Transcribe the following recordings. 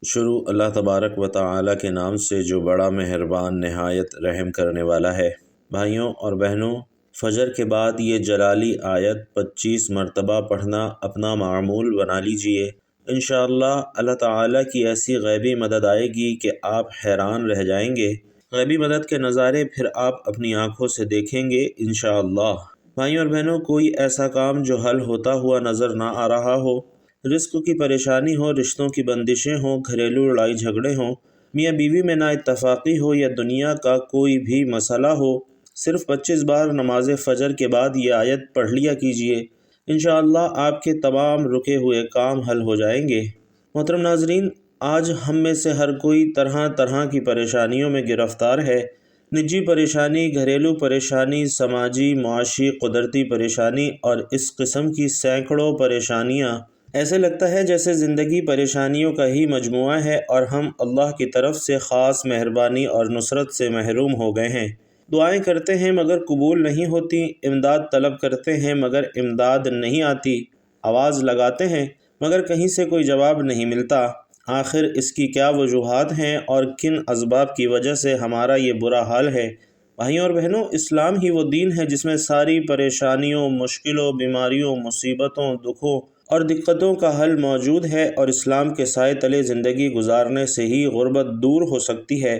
شروع اللہ تبارک و تعالی کے نام سے جو بڑا مہربان نہایت رحم کرنے والا ہے۔ بھائیوں اور بہنوں، فجر کے بعد یہ جلالی آیت 25 مرتبہ پڑھنا اپنا معمول بنا لیجئے۔ انشاءاللہ اللہ تعالی کی ایسی غیبی مدد آئے گی کہ آپ حیران رہ جائیں گے۔ غیبی مدد کے نظارے پھر آپ اپنی آنکھوں سے دیکھیں گے انشاءاللہ۔ بھائیوں اور بہنوں، کوئی ایسا کام جو حل ہوتا ہوا نظر نہ آ رہا ہو، رزق کی پریشانی ہو، رشتوں کی بندشیں ہوں، گھریلو لڑائی جھگڑے ہوں، میاں بیوی میں نا اتفاقی ہو یا دنیا کا کوئی بھی مسئلہ ہو، صرف 25 بار نماز فجر کے بعد یہ آیت پڑھ لیا کیجئے۔ انشاءاللہ آپ کے تمام رکے ہوئے کام حل ہو جائیں گے۔ محترم ناظرین، آج ہم میں سے ہر کوئی طرح طرح کی پریشانیوں میں گرفتار ہے۔ نجی پریشانی، گھریلو پریشانی، سماجی، معاشی، قدرتی پریشانی اور اس قسم کی سینکڑوں پریشانیاں۔ ایسے لگتا ہے جیسے زندگی پریشانیوں کا ہی مجموعہ ہے اور ہم اللہ کی طرف سے خاص مہربانی اور نصرت سے محروم ہو گئے ہیں۔ دعائیں کرتے ہیں مگر قبول نہیں ہوتی، امداد طلب کرتے ہیں مگر امداد نہیں آتی، آواز لگاتے ہیں مگر کہیں سے کوئی جواب نہیں ملتا۔ آخر اس کی کیا وجوہات ہیں اور کن اسباب کی وجہ سے ہمارا یہ برا حال ہے؟ بھائیوں اور بہنوں، اسلام ہی وہ دین ہے جس میں ساری پریشانیوں، مشکلوں، بیماریوں، مصیبتوں، دکھوں اور دقتوں کا حل موجود ہے، اور اسلام کے سائے تلے زندگی گزارنے سے ہی غربت دور ہو سکتی ہے،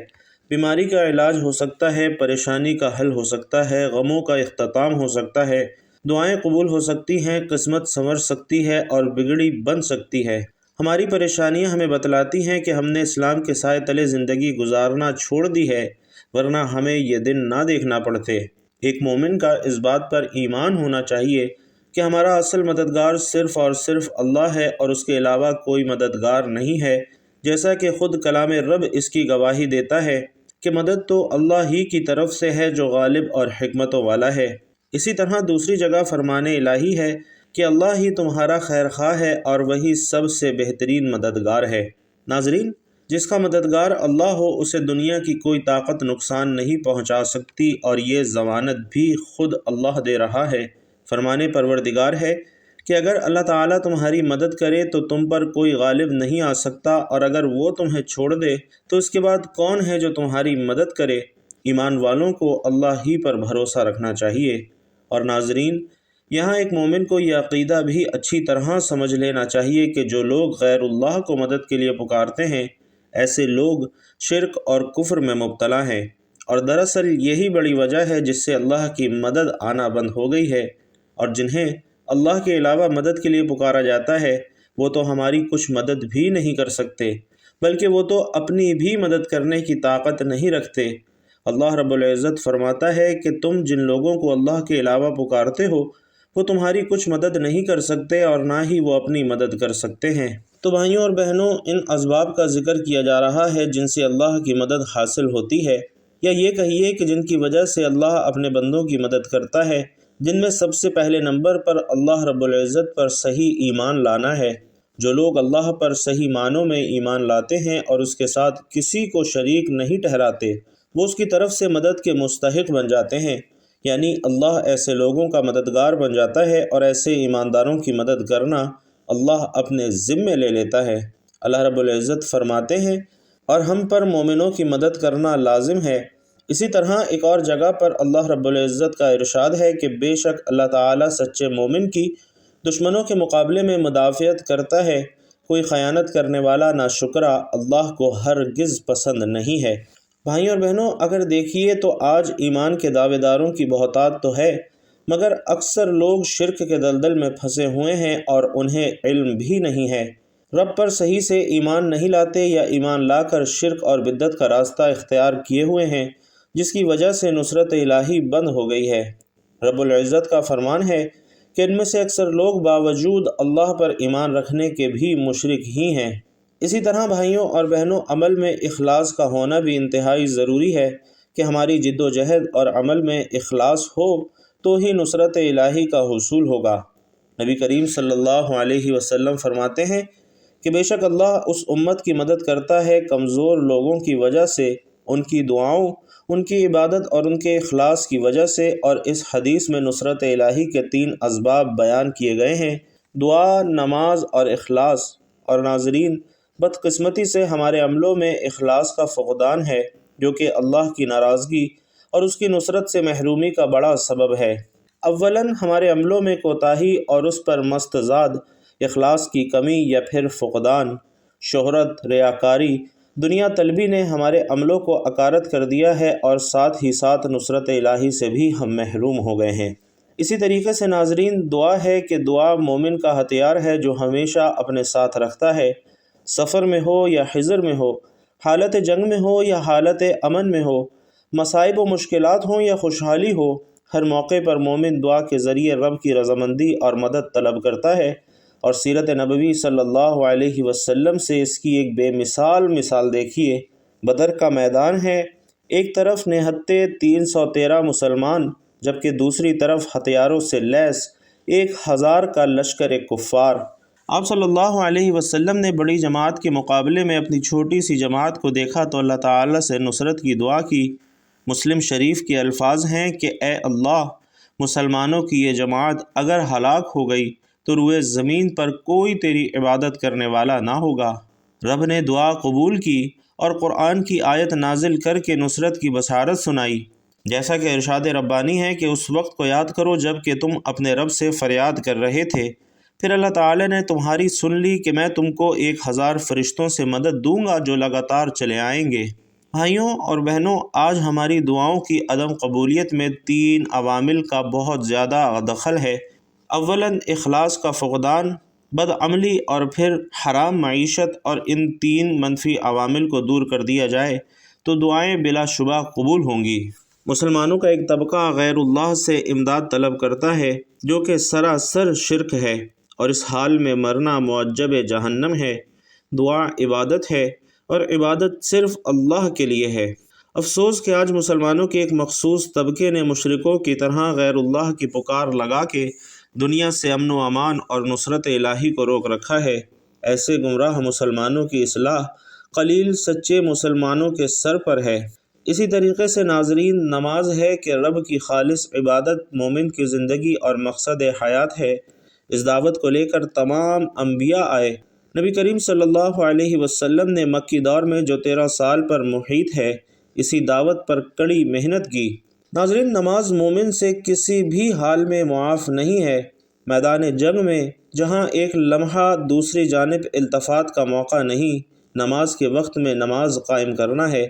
بیماری کا علاج ہو سکتا ہے، پریشانی کا حل ہو سکتا ہے، غموں کا اختتام ہو سکتا ہے، دعائیں قبول ہو سکتی ہیں، قسمت سنور سکتی ہے اور بگڑی بن سکتی ہے۔ ہماری پریشانیاں ہمیں بتلاتی ہیں کہ ہم نے اسلام کے سائے تلے زندگی گزارنا چھوڑ دی ہے، ورنہ ہمیں یہ دن نہ دیکھنا پڑتے۔ ایک مومن کا اس بات پر ایمان ہونا چاہیے کہ ہمارا اصل مددگار صرف اور صرف اللہ ہے اور اس کے علاوہ کوئی مددگار نہیں ہے، جیسا کہ خود کلام رب اس کی گواہی دیتا ہے کہ مدد تو اللہ ہی کی طرف سے ہے جو غالب اور حکمتوں والا ہے۔ اسی طرح دوسری جگہ فرمان الہی ہے کہ اللہ ہی تمہارا خیر خواہ ہے اور وہی سب سے بہترین مددگار ہے۔ ناظرین، جس کا مددگار اللہ ہو اسے دنیا کی کوئی طاقت نقصان نہیں پہنچا سکتی، اور یہ ضمانت بھی خود اللہ دے رہا ہے۔ فرمان پروردگار ہے کہ اگر اللہ تعالیٰ تمہاری مدد کرے تو تم پر کوئی غالب نہیں آ سکتا، اور اگر وہ تمہیں چھوڑ دے تو اس کے بعد کون ہے جو تمہاری مدد کرے؟ ایمان والوں کو اللہ ہی پر بھروسہ رکھنا چاہیے۔ اور ناظرین، یہاں ایک مومن کو یہ عقیدہ بھی اچھی طرح سمجھ لینا چاہیے کہ جو لوگ غیر اللہ کو مدد کے لیے پکارتے ہیں، ایسے لوگ شرک اور کفر میں مبتلا ہیں، اور دراصل یہی بڑی وجہ ہے جس سے اللہ کی مدد آنا بند ہو گئی ہے۔ اور جنہیں اللہ کے علاوہ مدد کے لیے پکارا جاتا ہے وہ تو ہماری کچھ مدد بھی نہیں کر سکتے، بلکہ وہ تو اپنی بھی مدد کرنے کی طاقت نہیں رکھتے۔ اللہ رب العزت فرماتا ہے کہ تم جن لوگوں کو اللہ کے علاوہ پکارتے ہو وہ تمہاری کچھ مدد نہیں کر سکتے اور نہ ہی وہ اپنی مدد کر سکتے ہیں۔ تو بھائیوں اور بہنوں، ان اسباب کا ذکر کیا جا رہا ہے جن سے اللہ کی مدد حاصل ہوتی ہے، یا یہ کہیے کہ جن کی وجہ سے اللہ اپنے بندوں کی مدد کرتا ہے، جن میں سب سے پہلے نمبر پر اللہ رب العزت پر صحیح ایمان لانا ہے۔ جو لوگ اللہ پر صحیح معنوں میں ایمان لاتے ہیں اور اس کے ساتھ کسی کو شریک نہیں ٹھہراتے، وہ اس کی طرف سے مدد کے مستحق بن جاتے ہیں، یعنی اللہ ایسے لوگوں کا مددگار بن جاتا ہے اور ایسے ایمانداروں کی مدد کرنا اللہ اپنے ذمے لے لیتا ہے۔ اللہ رب العزت فرماتے ہیں، اور ہم پر مومنوں کی مدد کرنا لازم ہے۔ اسی طرح ایک اور جگہ پر اللہ رب العزت کا ارشاد ہے کہ بے شک اللہ تعالیٰ سچے مومن کی دشمنوں کے مقابلے میں مدافعت کرتا ہے، کوئی خیانت کرنے والا ناشکرا اللہ کو ہرگز پسند نہیں ہے۔ بھائیوں اور بہنوں، اگر دیکھیے تو آج ایمان کے دعوے داروں کی بہتات تو ہے، مگر اکثر لوگ شرک کے دلدل میں پھنسے ہوئے ہیں اور انہیں علم بھی نہیں ہے، رب پر صحیح سے ایمان نہیں لاتے، یا ایمان لا کر شرک اور بدعت کا راستہ اختیار کیے ہوئے ہیں، جس کی وجہ سے نصرت الہی بند ہو گئی ہے۔ رب العزت کا فرمان ہے کہ ان میں سے اکثر لوگ باوجود اللہ پر ایمان رکھنے کے بھی مشرک ہی ہیں۔ اسی طرح بھائیوں اور بہنوں، عمل میں اخلاص کا ہونا بھی انتہائی ضروری ہے کہ ہماری جد و جہد اور عمل میں اخلاص ہو تو ہی نصرت الہی کا حصول ہوگا۔ نبی کریم صلی اللہ علیہ وسلم فرماتے ہیں کہ بے شک اللہ اس امت کی مدد کرتا ہے کمزور لوگوں کی وجہ سے، ان کی دعاؤں، ان کی عبادت اور ان کے اخلاص کی وجہ سے۔ اور اس حدیث میں نصرت الہی کے 3 اسباب بیان کیے گئے ہیں: دعا، نماز اور اخلاص۔ اور ناظرین، بدقسمتی سے ہمارے عملوں میں اخلاص کا فقدان ہے، جو کہ اللہ کی ناراضگی اور اس کی نصرت سے محرومی کا بڑا سبب ہے۔ اولاً ہمارے عملوں میں کوتاہی اور اس پر مستزاد اخلاص کی کمی یا پھر فقدان، شہرت، ریاکاری، دنیا طلبی نے ہمارے عملوں کو اکارت کر دیا ہے اور ساتھ ہی ساتھ نصرت الہی سے بھی ہم محروم ہو گئے ہیں۔ اسی طریقے سے ناظرین، دعا ہے کہ دعا مومن کا ہتھیار ہے جو ہمیشہ اپنے ساتھ رکھتا ہے، سفر میں ہو یا حضر میں ہو، حالت جنگ میں ہو یا حالت امن میں ہو، مصائب و مشکلات ہوں یا خوشحالی ہو، ہر موقع پر مومن دعا کے ذریعے رب کی رضامندی اور مدد طلب کرتا ہے، اور سیرت نبوی صلی اللہ علیہ وسلم سے اس کی ایک بے مثال دیکھیے۔ بدر کا میدان ہے، ایک طرف نہتے 313 مسلمان، جبکہ دوسری طرف ہتھیاروں سے لیس 1000 کا لشکر کفار۔ آپ صلی اللہ علیہ وسلم نے بڑی جماعت کے مقابلے میں اپنی چھوٹی سی جماعت کو دیکھا تو اللہ تعالیٰ سے نصرت کی دعا کی۔ مسلم شریف کے الفاظ ہیں کہ اے اللہ، مسلمانوں کی یہ جماعت اگر ہلاک ہو گئی تو روئے زمین پر کوئی تیری عبادت کرنے والا نہ ہوگا۔ رب نے دعا قبول کی اور قرآن کی آیت نازل کر کے نصرت کی بشارت سنائی، جیسا کہ ارشاد ربانی ہے کہ اس وقت کو یاد کرو جب کہ تم اپنے رب سے فریاد کر رہے تھے، پھر اللہ تعالی نے تمہاری سن لی کہ میں تم کو 1000 فرشتوں سے مدد دوں گا جو لگاتار چلے آئیں گے۔ بھائیوں اور بہنوں، آج ہماری دعاؤں کی عدم قبولیت میں 3 عوامل کا بہت زیادہ دخل ہے۔ اولاً اخلاص کا فقدان، بدعملی اور پھر حرام معیشت، اور ان 3 منفی عوامل کو دور کر دیا جائے تو دعائیں بلا شبہ قبول ہوں گی۔ مسلمانوں کا ایک طبقہ غیر اللہ سے امداد طلب کرتا ہے، جو کہ سراسر شرک ہے، اور اس حال میں مرنا معجب جہنم ہے۔ دعا عبادت ہے، اور عبادت صرف اللہ کے لیے ہے۔ افسوس کہ آج مسلمانوں کے ایک مخصوص طبقے نے مشرکوں کی طرح غیر اللہ کی پکار لگا کے دنیا سے امن و امان اور نصرت الہی کو روک رکھا ہے۔ ایسے گمراہ مسلمانوں کی اصلاح قلیل سچے مسلمانوں کے سر پر ہے۔ اسی طریقے سے ناظرین، نماز ہے کہ رب کی خالص عبادت مومن کی زندگی اور مقصد حیات ہے۔ اس دعوت کو لے کر تمام انبیاء آئے۔ نبی کریم صلی اللہ علیہ وسلم نے مکی دور میں جو 13 سال پر محیط ہے، اسی دعوت پر کڑی محنت کی۔ ناظرین، نماز مومن سے کسی بھی حال میں معاف نہیں ہے۔ میدان جنگ میں جہاں ایک لمحہ دوسری جانب التفات کا موقع نہیں، نماز کے وقت میں نماز قائم کرنا ہے،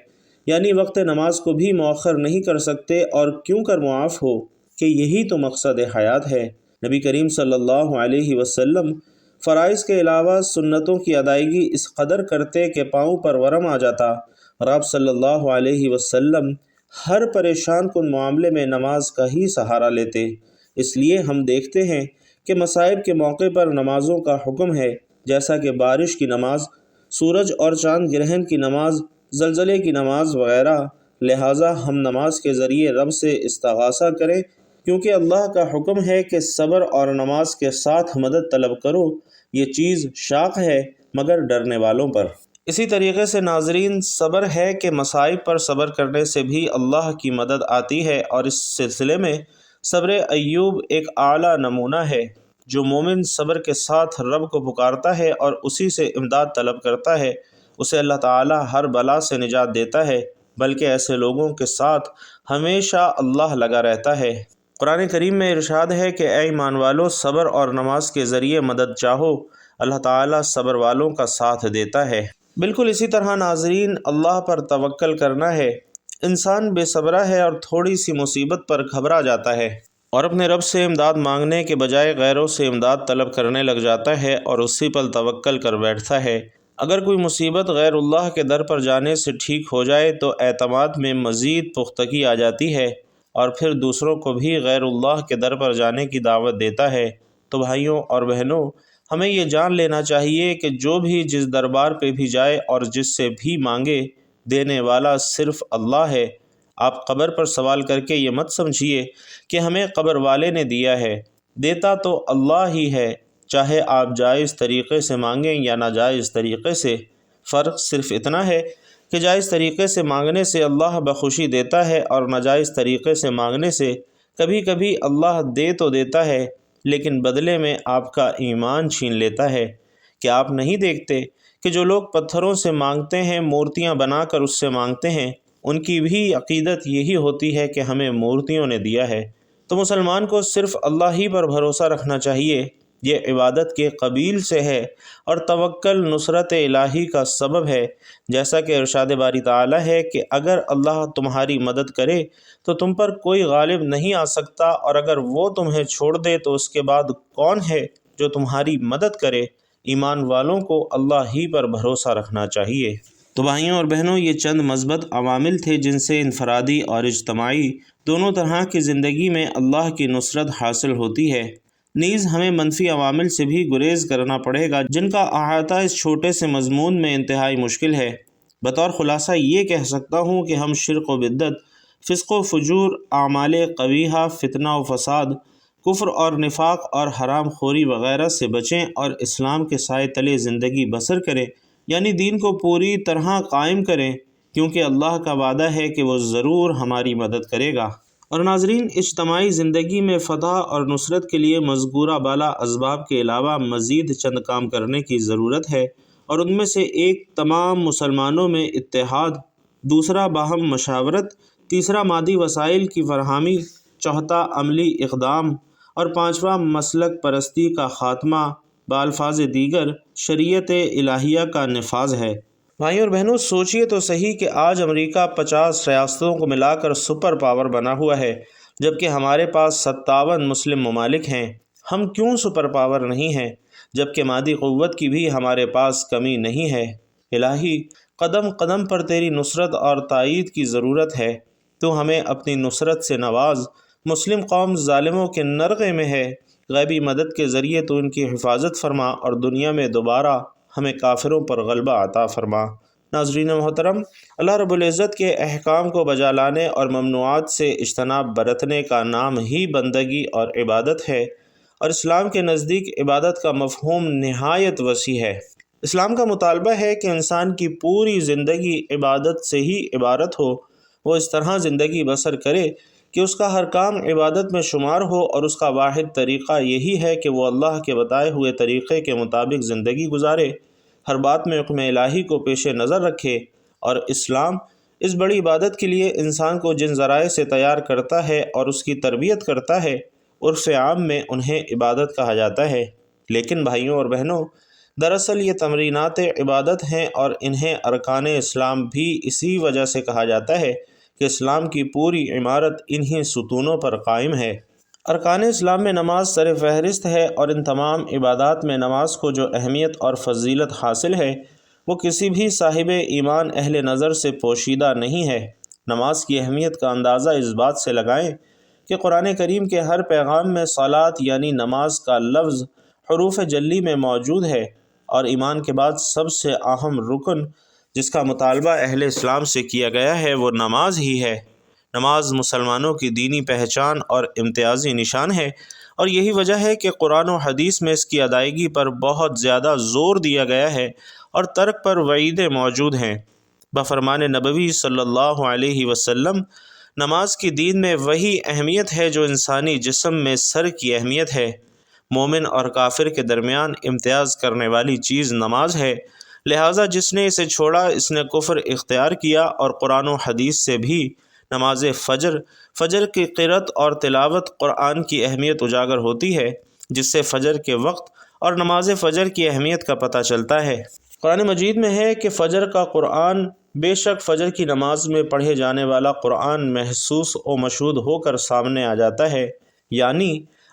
یعنی وقت نماز کو بھی مؤخر نہیں کر سکتے، اور کیوں کر معاف ہو کہ یہی تو مقصد حیات ہے۔ نبی کریم صلی اللہ علیہ وسلم فرائض کے علاوہ سنتوں کی ادائیگی اس قدر کرتے کہ پاؤں پر ورم آ جاتا، اور آپ صلی اللہ علیہ وسلم ہر پریشان کن معاملے میں نماز کا ہی سہارا لیتے۔ اس لیے ہم دیکھتے ہیں کہ مصائب کے موقع پر نمازوں کا حکم ہے، جیسا کہ بارش کی نماز، سورج اور چاند گرہن کی نماز، زلزلے کی نماز وغیرہ۔ لہٰذا ہم نماز کے ذریعے رب سے استغاثہ کریں، کیونکہ اللہ کا حکم ہے کہ صبر اور نماز کے ساتھ مدد طلب کرو۔ یہ چیز شاق ہے مگر ڈرنے والوں پر۔ اسی طریقے سے ناظرین، صبر ہے کہ مصائب پر صبر کرنے سے بھی اللہ کی مدد آتی ہے، اور اس سلسلے میں صبر ایوب ایک اعلیٰ نمونہ ہے۔ جو مومن صبر کے ساتھ رب کو پکارتا ہے اور اسی سے امداد طلب کرتا ہے، اسے اللہ تعالیٰ ہر بلا سے نجات دیتا ہے، بلکہ ایسے لوگوں کے ساتھ ہمیشہ اللہ لگا رہتا ہے۔ قرآن کریم میں ارشاد ہے کہ اے ایمان والو، صبر اور نماز کے ذریعے مدد چاہو، اللہ تعالیٰ صبر والوں کا ساتھ دیتا ہے۔ بالکل اسی طرح ناظرین، اللہ پر توکل کرنا ہے۔ انسان بے صبرا ہے اور تھوڑی سی مصیبت پر گھبرا جاتا ہے، اور اپنے رب سے امداد مانگنے کے بجائے غیروں سے امداد طلب کرنے لگ جاتا ہے اور اسی پر توکل کر بیٹھتا ہے۔ اگر کوئی مصیبت غیر اللہ کے در پر جانے سے ٹھیک ہو جائے تو اعتماد میں مزید پختگی آ جاتی ہے، اور پھر دوسروں کو بھی غیر اللہ کے در پر جانے کی دعوت دیتا ہے۔ تو بھائیوں اور بہنوں، ہمیں یہ جان لینا چاہیے کہ جو بھی جس دربار پہ بھی جائے اور جس سے بھی مانگے، دینے والا صرف اللہ ہے۔ آپ قبر پر سوال کر کے یہ مت سمجھیے کہ ہمیں قبر والے نے دیا ہے، دیتا تو اللہ ہی ہے، چاہے آپ جائز طریقے سے مانگیں یا ناجائز طریقے سے۔ فرق صرف اتنا ہے کہ جائز طریقے سے مانگنے سے اللہ بخوشی دیتا ہے، اور ناجائز طریقے سے مانگنے سے کبھی کبھی اللہ دے تو دیتا ہے، لیکن بدلے میں آپ کا ایمان چھین لیتا ہے۔ کہ آپ نہیں دیکھتے کہ جو لوگ پتھروں سے مانگتے ہیں، مورتیاں بنا کر اس سے مانگتے ہیں، ان کی بھی عقیدت یہی ہوتی ہے کہ ہمیں مورتیوں نے دیا ہے۔ تو مسلمان کو صرف اللہ ہی پر بھروسہ رکھنا چاہیے، یہ عبادت کے قبیل سے ہے اور توکل نصرت الہی کا سبب ہے، جیسا کہ ارشاد باری تعالیٰ ہے کہ اگر اللہ تمہاری مدد کرے تو تم پر کوئی غالب نہیں آ سکتا، اور اگر وہ تمہیں چھوڑ دے تو اس کے بعد کون ہے جو تمہاری مدد کرے۔ ایمان والوں کو اللہ ہی پر بھروسہ رکھنا چاہیے۔ تو بھائیوں اور بہنوں، یہ چند مثبت عوامل تھے جن سے انفرادی اور اجتماعی دونوں طرح کی زندگی میں اللہ کی نصرت حاصل ہوتی ہے۔ نیز ہمیں منفی عوامل سے بھی گریز کرنا پڑے گا جن کا احاطہ اس چھوٹے سے مضمون میں انتہائی مشکل ہے۔ بطور خلاصہ یہ کہہ سکتا ہوں کہ ہم شرک و بدعت، فسق و فجور، اعمال قبیحہ، فتنہ و فساد، کفر اور نفاق اور حرام خوری وغیرہ سے بچیں اور اسلام کے سائے تلے زندگی بسر کریں، یعنی دین کو پوری طرح قائم کریں، کیونکہ اللہ کا وعدہ ہے کہ وہ ضرور ہماری مدد کرے گا۔ اور ناظرین، اجتماعی زندگی میں فتح اور نصرت کے لیے مذکورہ بالا اسباب کے علاوہ مزید چند کام کرنے کی ضرورت ہے، اور ان میں سے ایک تمام مسلمانوں میں اتحاد، دوسرا باہم مشاورت، تیسرا مادی وسائل کی فراہمی، چوتھا عملی اقدام، اور پانچواں مسلک پرستی کا خاتمہ، بالفاظ دیگر شریعت الہیہ کا نفاذ ہے۔ بھائیوں اور بہنوں، سوچئے تو صحیح کہ آج امریکہ 50 ریاستوں کو ملا کر سپر پاور بنا ہوا ہے، جبکہ ہمارے پاس 57 مسلم ممالک ہیں۔ ہم کیوں سپر پاور نہیں ہیں، جبکہ مادی قوت کی بھی ہمارے پاس کمی نہیں ہے؟ الہی، قدم قدم پر تیری نصرت اور تائید کی ضرورت ہے۔ تو ہمیں اپنی نصرت سے نواز۔ مسلم قوم ظالموں کے نرغے میں ہے، غیبی مدد کے ذریعے تو ان کی حفاظت فرما اور دنیا میں دوبارہ ہمیں کافروں پر غلبہ عطا فرما۔ ناظرین محترم، اللہ رب العزت کے احکام کو بجا لانے اور ممنوعات سے اجتناب برتنے کا نام ہی بندگی اور عبادت ہے، اور اسلام کے نزدیک عبادت کا مفہوم نہایت وسیع ہے۔ اسلام کا مطالبہ ہے کہ انسان کی پوری زندگی عبادت سے ہی عبارت ہو، وہ اس طرح زندگی بسر کرے کہ اس کا ہر کام عبادت میں شمار ہو، اور اس کا واحد طریقہ یہی ہے کہ وہ اللہ کے بتائے ہوئے طریقے کے مطابق زندگی گزارے، ہر بات میں حکم الہی کو پیش نظر رکھے۔ اور اسلام اس بڑی عبادت کے لیے انسان کو جن ذرائع سے تیار کرتا ہے اور اس کی تربیت کرتا ہے، عرف عام میں انہیں عبادت کہا جاتا ہے۔ لیکن بھائیوں اور بہنوں، دراصل یہ تمرینات عبادت ہیں، اور انہیں ارکان اسلام بھی اسی وجہ سے کہا جاتا ہے کہ اسلام کی پوری عمارت انہی ستونوں پر قائم ہے۔ ارکان اسلام میں نماز سر فہرست ہے، اور ان تمام عبادات میں نماز کو جو اہمیت اور فضیلت حاصل ہے وہ کسی بھی صاحب ایمان اہل نظر سے پوشیدہ نہیں ہے۔ نماز کی اہمیت کا اندازہ اس بات سے لگائیں کہ قرآن کریم کے ہر پیغام میں صلاۃ یعنی نماز کا لفظ حروف جلی میں موجود ہے، اور ایمان کے بعد سب سے اہم رکن جس کا مطالبہ اہل اسلام سے کیا گیا ہے وہ نماز ہی ہے۔ نماز مسلمانوں کی دینی پہچان اور امتیازی نشان ہے، اور یہی وجہ ہے کہ قرآن و حدیث میں اس کی ادائیگی پر بہت زیادہ زور دیا گیا ہے اور ترک پر وعیدیں موجود ہیں۔ بفرمان نبوی صلی اللہ علیہ وسلم، نماز کی دین میں وہی اہمیت ہے جو انسانی جسم میں سر کی اہمیت ہے۔ مومن اور کافر کے درمیان امتیاز کرنے والی چیز نماز ہے، لہٰذا جس نے اسے چھوڑا اس نے کفر اختیار کیا، اور قرآن و حدیث سے بھی نماز فجر کی قرأت اور تلاوت قرآن کی اہمیت اجاگر ہوتی ہے، جس سے فجر کے وقت اور نماز فجر کی اہمیت کا پتہ چلتا ہے۔ قرآن مجید میں ہے کہ فجر کا قرآن، بے شک فجر کی نماز میں پڑھے جانے والا قرآن محسوس و مشہود ہو کر سامنے آ جاتا ہے، یعنی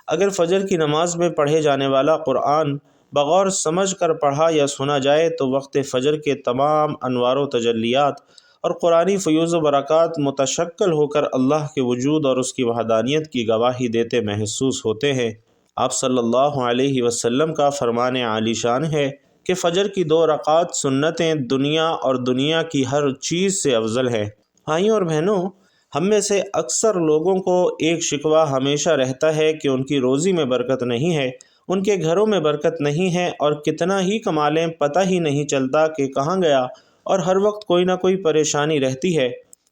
اگر فجر کی نماز میں پڑھے جانے والا قرآن بغور سمجھ کر پڑھا یا سنا جائے تو وقت فجر کے تمام انوار و تجلیات اور قرآنی فیوز و برکات متشکل ہو کر اللہ کے وجود اور اس کی وحدانیت کی گواہی دیتے محسوس ہوتے ہیں۔ آپ صلی اللہ علیہ وسلم کا فرمان عالی شان ہے کہ فجر کی 2 رکعات سنتیں دنیا اور دنیا کی ہر چیز سے افضل ہے۔ بھائیوں اور بہنوں، ہم میں سے اکثر لوگوں کو ایک شکوہ ہمیشہ رہتا ہے کہ ان کی روزی میں برکت نہیں ہے، ان کے گھروں میں برکت نہیں ہے، اور کتنا ہی کما لیں پتہ ہی نہیں چلتا کہ کہاں گیا، اور ہر وقت کوئی نہ کوئی پریشانی رہتی ہے،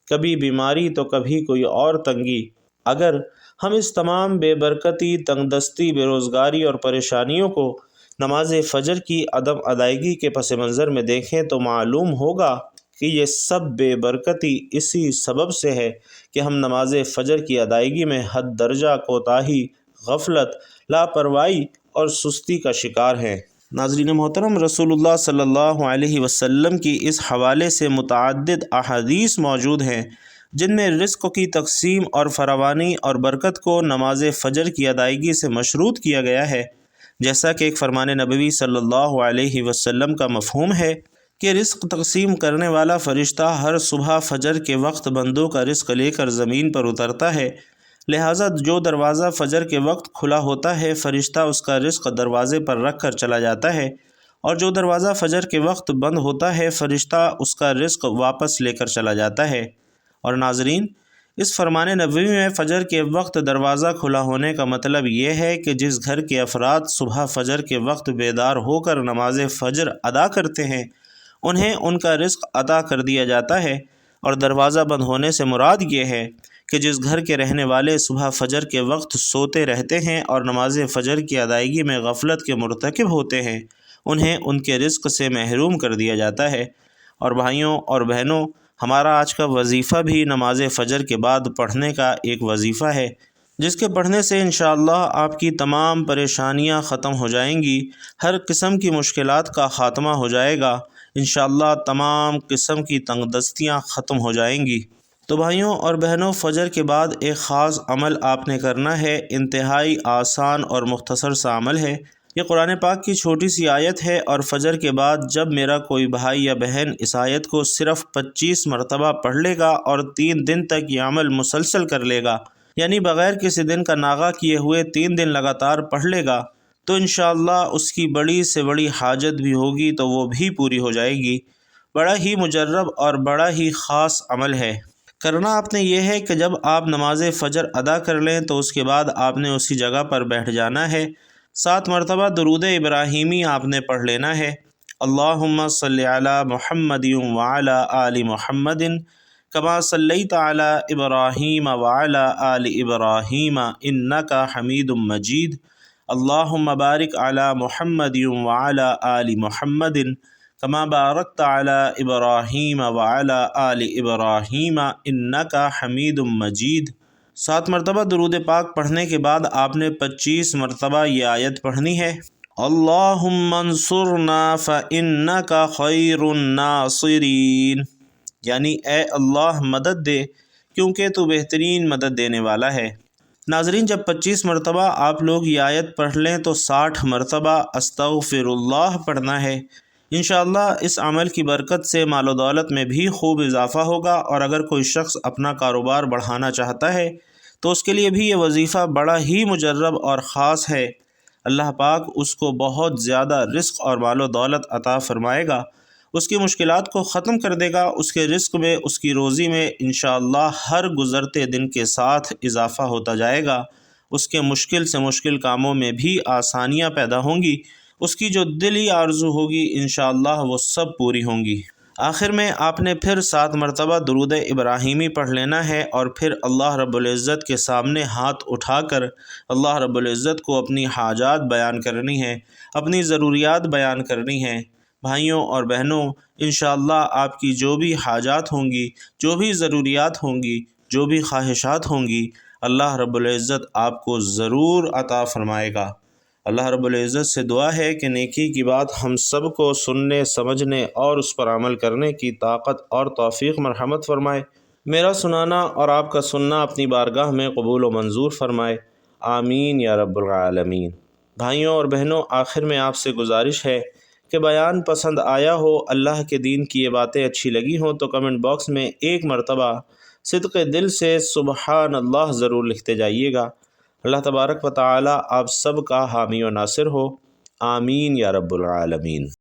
کبھی بیماری تو کبھی کوئی اور تنگی۔ اگر ہم اس تمام بے برکتی، تنگ دستی، بے روزگاری اور پریشانیوں کو نماز فجر کی عدم ادائیگی کے پس منظر میں دیکھیں تو معلوم ہوگا کہ یہ سب بے برکتی اسی سبب سے ہے کہ ہم نماز فجر کی ادائیگی میں حد درجہ کوتاہی، غفلت، لاپرواہی اور سستی کا شکار ہیں۔ ناظرین محترم، رسول اللہ صلی اللہ علیہ وسلم کی اس حوالے سے متعدد احادیث موجود ہیں جن میں رزق کی تقسیم اور فراوانی اور برکت کو نماز فجر کی ادائیگی سے مشروط کیا گیا ہے، جیسا کہ ایک فرمان نبوی صلی اللہ علیہ وسلم کا مفہوم ہے کہ رزق تقسیم کرنے والا فرشتہ ہر صبح فجر کے وقت بندوں کا رزق لے کر زمین پر اترتا ہے، لہٰذا جو دروازہ فجر کے وقت کھلا ہوتا ہے فرشتہ اس کا رزق دروازے پر رکھ کر چلا جاتا ہے، اور جو دروازہ فجر کے وقت بند ہوتا ہے فرشتہ اس کا رزق واپس لے کر چلا جاتا ہے۔ اور ناظرین، اس فرمان نبوی میں فجر کے وقت دروازہ کھلا ہونے کا مطلب یہ ہے کہ جس گھر کے افراد صبح فجر کے وقت بیدار ہو کر نماز فجر ادا کرتے ہیں انہیں ان کا رزق عطا کر دیا جاتا ہے، اور دروازہ بند ہونے سے مراد یہ ہے کہ جس گھر کے رہنے والے صبح فجر کے وقت سوتے رہتے ہیں اور نماز فجر کی ادائیگی میں غفلت کے مرتکب ہوتے ہیں انہیں ان کے رزق سے محروم کر دیا جاتا ہے۔ اور بھائیوں اور بہنوں، ہمارا آج کا وظیفہ بھی نماز فجر کے بعد پڑھنے کا ایک وظیفہ ہے، جس کے پڑھنے سے انشاءاللہ آپ کی تمام پریشانیاں ختم ہو جائیں گی، ہر قسم کی مشکلات کا خاتمہ ہو جائے گا، انشاءاللہ تمام قسم کی تنگ دستیاں ختم ہو جائیں گی۔ تو بھائیوں اور بہنوں، فجر کے بعد ایک خاص عمل آپ نے کرنا ہے، انتہائی آسان اور مختصر سا عمل ہے۔ یہ قرآن پاک کی چھوٹی سی آیت ہے، اور فجر کے بعد جب میرا کوئی بھائی یا بہن اس آیت کو صرف 25 مرتبہ پڑھ لے گا اور 3 دن تک یہ عمل مسلسل کر لے گا، یعنی بغیر کسی دن کا ناغہ کیے ہوئے 3 دن لگاتار پڑھ لے گا، تو انشاءاللہ اس کی بڑی سے بڑی حاجت بھی ہوگی تو وہ بھی پوری ہو جائے گی۔ بڑا ہی مجرب اور بڑا ہی خاص عمل ہے۔ کرنا آپ نے یہ ہے کہ جب آپ نماز فجر ادا کر لیں تو اس کے بعد آپ نے اسی جگہ پر بیٹھ جانا ہے، 7 مرتبہ درود ابراہیمی آپ نے پڑھ لینا ہے۔ اللہم صلی علی محمد وعلی آل محمد کما صلیت علی ابراہیم وعلی آل ابراہیم انک حمید مجید۔ اللہم بارک علی محمد وعلی آل محمد کما بارکت علی ابراہیم وعلی آل ابراہیم انک حمید مجید۔ 7 مرتبہ درود پاک پڑھنے کے بعد آپ نے 25 مرتبہ یہ آیت پڑھنی ہے، اللہم انصرنا فإنک خیر الناصرین، یعنی اے اللہ مدد دے کیونکہ تو بہترین مدد دینے والا ہے۔ ناظرین، جب 25 مرتبہ آپ لوگ یہ آیت پڑھ لیں تو 60 مرتبہ استغفر اللہ پڑھنا ہے۔ انشاءاللہ اس عمل کی برکت سے مال و دولت میں بھی خوب اضافہ ہوگا، اور اگر کوئی شخص اپنا کاروبار بڑھانا چاہتا ہے تو اس کے لیے بھی یہ وظیفہ بڑا ہی مجرب اور خاص ہے۔ اللہ پاک اس کو بہت زیادہ رزق اور مال و دولت عطا فرمائے گا، اس کی مشکلات کو ختم کر دے گا، اس کے رزق میں، اس کی روزی میں انشاءاللہ ہر گزرتے دن کے ساتھ اضافہ ہوتا جائے گا، اس کے مشکل سے مشکل کاموں میں بھی آسانیاں پیدا ہوں گی، اس کی جو دلی آرزو ہوگی انشاءاللہ وہ سب پوری ہوں گی۔ آخر میں آپ نے پھر 7 مرتبہ درود ابراہیمی پڑھ لینا ہے، اور پھر اللہ رب العزت کے سامنے ہاتھ اٹھا کر اللہ رب العزت کو اپنی حاجات بیان کرنی ہے، اپنی ضروریات بیان کرنی ہیں۔ بھائیوں اور بہنوں، انشاءاللہ آپ کی جو بھی حاجات ہوں گی، جو بھی ضروریات ہوں گی، جو بھی خواہشات ہوں گی، اللہ رب العزت آپ کو ضرور عطا فرمائے گا۔ اللہ رب العزت سے دعا ہے کہ نیکی کی بات ہم سب کو سننے، سمجھنے اور اس پر عمل کرنے کی طاقت اور توفیق مرحمت فرمائے۔ میرا سنانا اور آپ کا سننا اپنی بارگاہ میں قبول و منظور فرمائے، آمین یا رب العالمین۔ بھائیوں اور بہنوں، آخر میں آپ سے گزارش ہے کہ بیان پسند آیا ہو، اللہ کے دین کی یہ باتیں اچھی لگی ہوں تو کمنٹ باکس میں ایک مرتبہ صدق دل سے سبحان اللہ ضرور لکھتے جائیے گا۔ اللہ تبارک و تعالی آپ سب کا حامی و ناصر ہو، آمین یا رب العالمین۔